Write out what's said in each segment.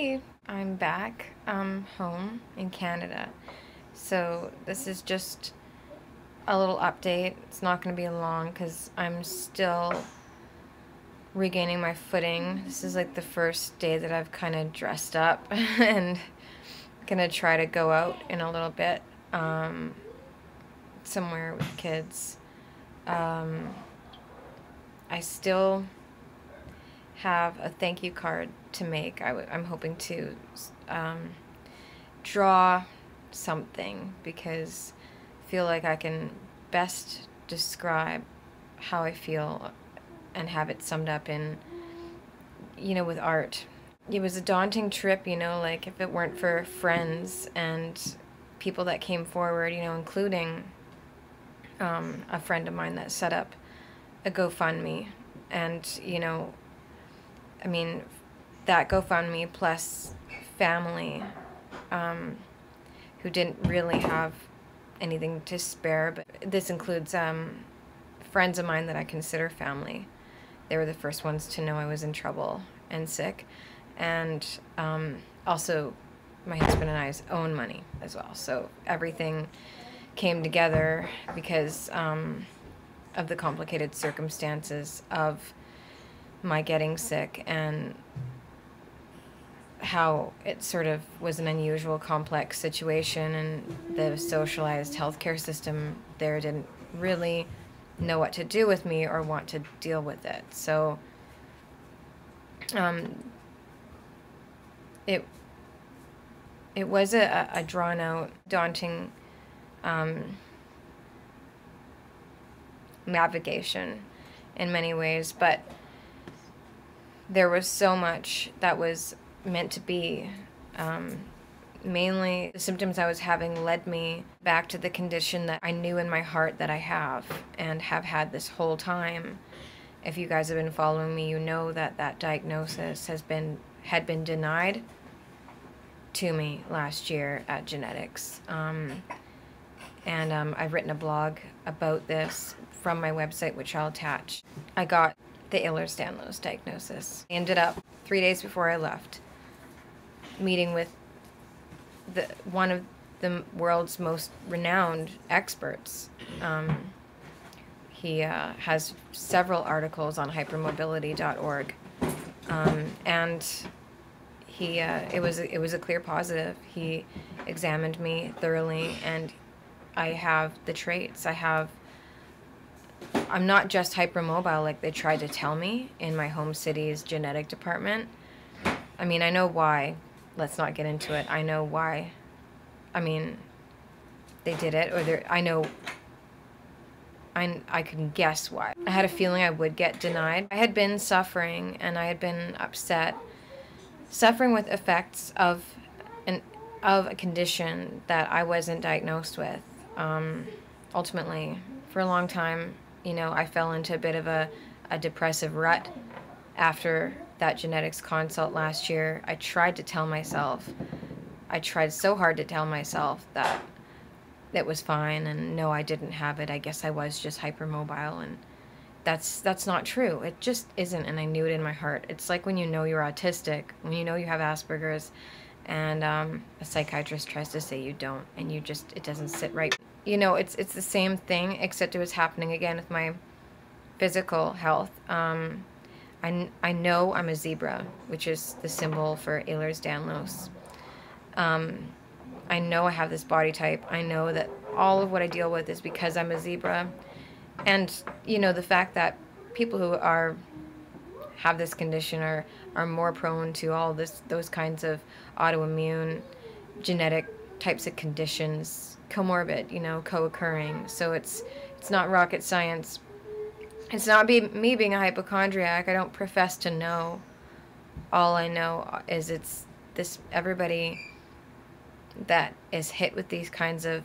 Hey, I'm back home in Canada. So this is just a little update. It's not going to be long because I'm still regaining my footing. This is like the first day that I've kind of dressed up and gonna try to go out in a little bit somewhere with kids. I still have a thank you card to make. I'm hoping to draw something because I feel like I can best describe how I feel and have it summed up in, with art. It was a daunting trip, like if it weren't for friends and people that came forward, including a friend of mine that set up a GoFundMe. And, I mean, that GoFundMe plus family who didn't really have anything to spare. But this includes friends of mine that I consider family. They were the first ones to know I was in trouble and sick. And also my husband and I's own money as well. So everything came together because of the complicated circumstances of my getting sick and how it sort of was an unusual, complex situation, and the socialized healthcare system there didn't really know what to do with me or want to deal with it. So it was a drawn out, daunting navigation in many ways, but there was so much that was meant to be. Mainly the symptoms I was having led me back to the condition that I knew in my heart that I have and have had this whole time. If you guys have been following me, you know that that diagnosis had been denied to me last year at Genetics. And I've written a blog about this from my website, which I'll attach. I got the Ehlers-Danlos diagnosis. I ended up 3 days before I left meeting with one of the world's most renowned experts. He has several articles on hypermobility.org, and it was a clear positive. He examined me thoroughly, and I have the traits. I'm not just hypermobile like they tried to tell me in my home city's genetic department. I mean, I know why. Let's not get into it. I know why. I mean, they did it, or I can guess why. I had a feeling I would get denied. I had been suffering, and I had been upset, suffering with effects of a condition that I wasn't diagnosed with. Ultimately, for a long time, I fell into a bit of a depressive rut after that genetics consult last year. I tried so hard to tell myself that it was fine and no, I didn't have it. I guess I was just hypermobile, and that's not true. It just isn't, and I knew it in my heart. It's like when you know you're autistic, when you know you have Asperger's, and a psychiatrist tries to say you don't, and it doesn't sit right. It's the same thing, except it was happening again with my physical health. I know I'm a zebra, which is the symbol for Ehlers-Danlos. I know I have this body type. I know that all of what I deal with is because I'm a zebra. And, the fact that people who have this condition are more prone to all those kinds of autoimmune genetic types of conditions, comorbid, co-occurring. So it's not rocket science. It's not me being a hypochondriac. I don't profess to know. All I know is everybody that is hit with these kinds of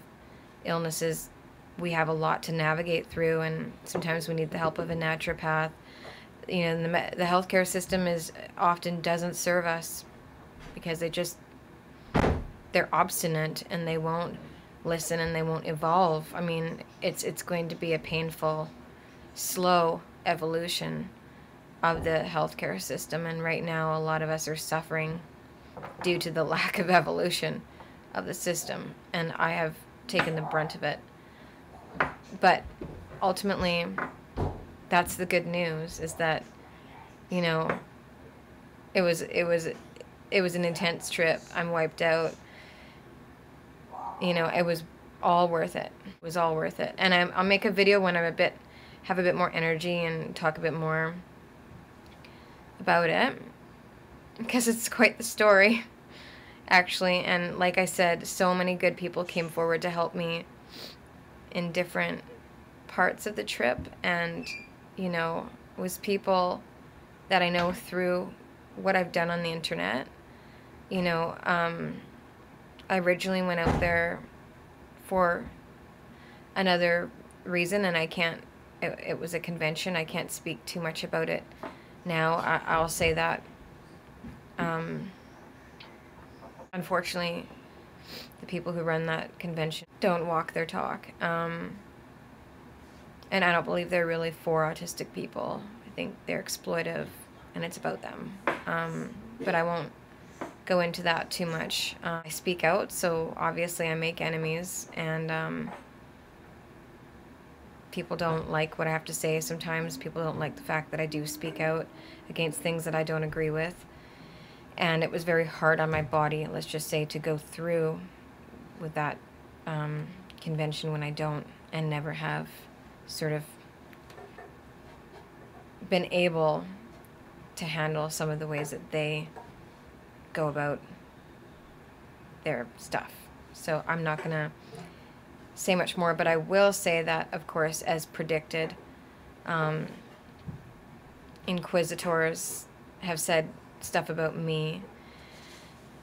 illnesses, we have a lot to navigate through, and sometimes we need the help of a naturopath. The healthcare system often doesn't serve us because they're obstinate and they won't listen and they won't evolve. I mean, it's going to be a painful, slow evolution of the healthcare system, and right now a lot of us are suffering due to the lack of evolution of the system, and I have taken the brunt of it. But ultimately, that's the good news, is that, you know, it was an intense trip. I'm wiped out. You know, it was all worth it. It was all worth it. And I'll make a video when have a bit more energy and talk a bit more about it, because it's quite the story, actually. And like I said, so many good people came forward to help me in different parts of the trip, and, you know, it was people that I know through what I've done on the internet. You know, I originally went out there for another reason, and I can't, it was a convention. I can't speak too much about it now. I'll say that, unfortunately, the people who run that convention don't walk their talk. And I don't believe they're really for autistic people. I think they're exploitive, and it's about them. But I won't go into that too much. I speak out, so obviously I make enemies, and people don't like what I have to say sometimes. People don't like the fact that I do speak out against things that I don't agree with. And it was very hard on my body, let's just say, to go through with that convention when I don't and never have sort of been able to handle some of the ways that they go about their stuff. So I'm not going to say much more, but I will say that, of course, as predicted, inquisitors have said stuff about me,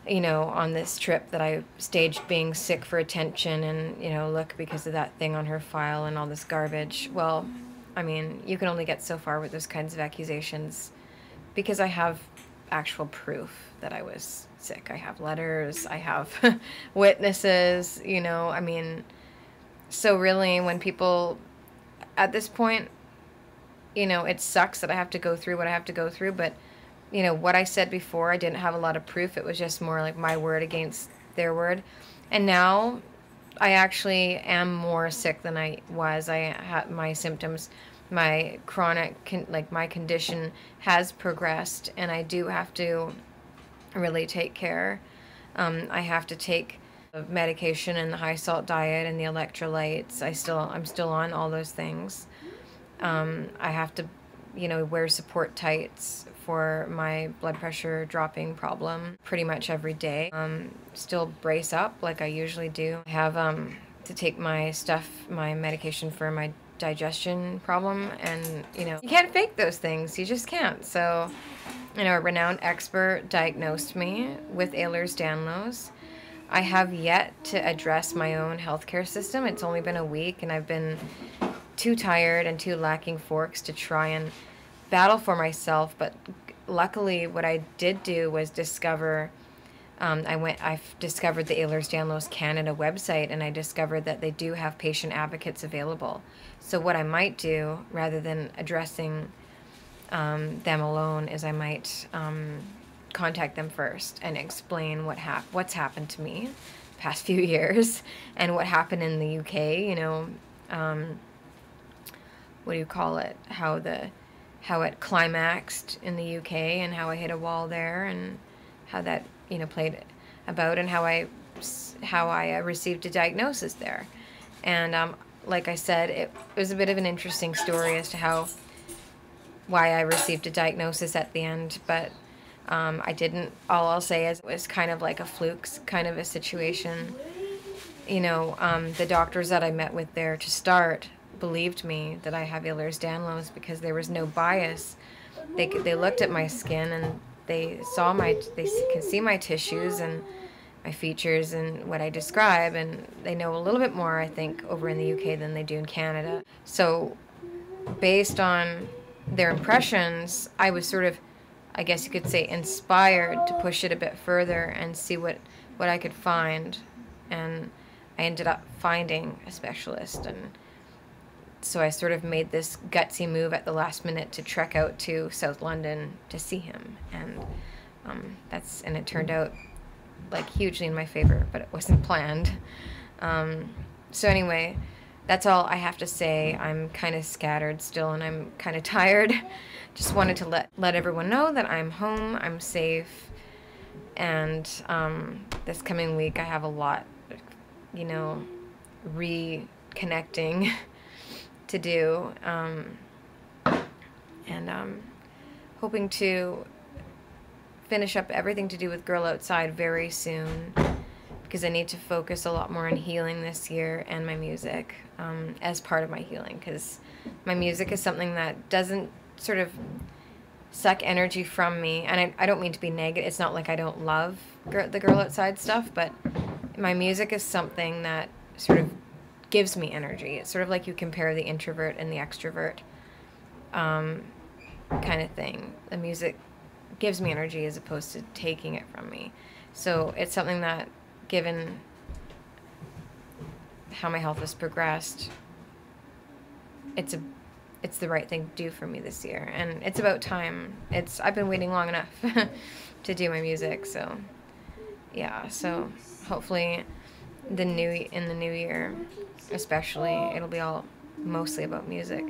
you know, on this trip, that I staged being sick for attention, and, you know, look, because of that thing on her file and all this garbage. Well, I mean, you can only get so far with those kinds of accusations, because I have actual proof that I was sick. I have letters, I have witnesses, you know, I mean, so really, when people, at this point, you know, it sucks that I have to go through what I have to go through, but, you know, what I said before, I didn't have a lot of proof. It was just more like my word against their word. And now I actually am more sick than I was. I had my symptoms, my chronic, my condition has progressed, and I do have to really take care. I have to take medication and the high salt diet and the electrolytes. I'm still on all those things. I have to, you know, wear support tights for my blood pressure dropping problem pretty much every day. Still brace up like I usually do. I have to take my medication for my digestion problem, and, you know, you can't fake those things. You just can't. So, you know, a renowned expert diagnosed me with Ehlers-Danlos. I have yet to address my own healthcare system. It's only been a week, and I've been too tired and too lacking forks to try and battle for myself. But luckily, what I did do was discover, I've discovered the Ehlers-Danlos Canada website, and I discovered that they do have patient advocates available. So what I might do, rather than addressing them alone, is I might contact them first and explain what's happened to me the past few years, and what happened in the UK, you know, what do you call it, how it climaxed in the UK, and how I hit a wall there, and how that, you know, played about, and how I received a diagnosis there. And like I said, it was a bit of an interesting story as to why I received a diagnosis at the end, but I didn't. All I'll say is it was kind of like a fluke kind of a situation. You know, the doctors that I met with there to start believed me that I have Ehlers-Danlos because there was no bias. They looked at my skin, and they can see my tissues and my features and what I describe, and they know a little bit more, I think, over in the UK than they do in Canada. So based on their impressions, I was sort of, I guess you could say, inspired to push it a bit further and see what I could find. And I ended up finding a specialist, and so I sort of made this gutsy move at the last minute to trek out to South London to see him. And And it turned out like hugely in my favor, but it wasn't planned. So anyway, that's all I have to say. I'm kind of scattered still, and I'm kind of tired. Just wanted to let everyone know that I'm home, I'm safe, and this coming week I have a lot, you know, reconnecting to do, and hoping to finish up everything to do with Girl Outside very soon, because I need to focus a lot more on healing this year and my music as part of my healing, because my music is something that doesn't sort of suck energy from me, and I don't mean to be negative. It's not like I don't love the Girl Outside stuff, but my music is something that sort of gives me energy. It's sort of like you compare the introvert and the extrovert kind of thing. The music gives me energy as opposed to taking it from me. So it's something that, given how my health has progressed, it's the right thing to do for me this year, and it's about time. I've been waiting long enough to do my music, so yeah. So hopefully in the new year, especially, it'll be all mostly about music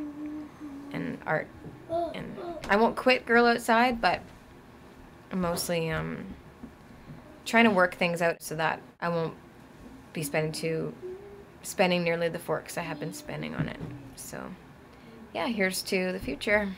and art. And I won't quit Girl Outside, but I'm mostly trying to work things out so that I won't be spending nearly the forks I have been spending on it. So yeah, here's to the future.